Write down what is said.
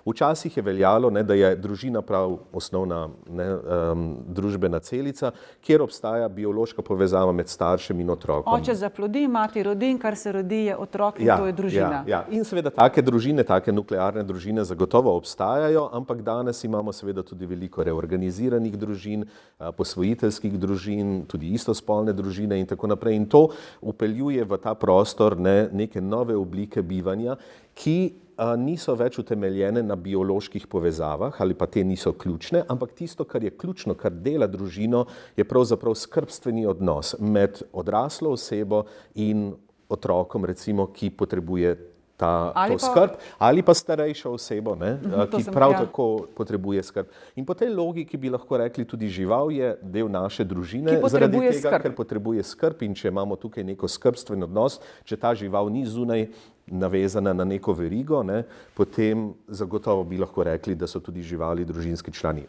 Včasih je veljalo, da je družina prav osnovna družbena celica, kjer obstaja biološka povezava med staršem in otrokom. Oče zaplodi, mati rodi, kar se rodi, je otrok in to je družina. Ja. In seveda take družine, take nuklearne družine zagotovo obstajajo, ampak danes imamo seveda tudi veliko reorganiziranih družin, posvojiteljskih družin, tudi istospolne družine in tako naprej. In to vpeljuje v ta prostor neke nove oblike bivanja, ki niso več utemeljene na bioloških povezavah ali pa te niso ključne, ampak tisto, kar je ključno, kar dela družino, je pravzaprav skrbstveni odnos med odraslo osebo in otrokom, recimo, ki potrebuje to skrb, ali pa starejšo osebo, ki prav tako potrebuje skrb. In po tej logiki bi lahko rekli, tudi žival je del naše družine, zaradi tega, ker potrebuje skrb, in če imamo tukaj neko skrbstven odnos, če ta žival ni zunaj navezana na neko verigo, potem zagotovo bi lahko rekli, da so tudi živali družinski člani.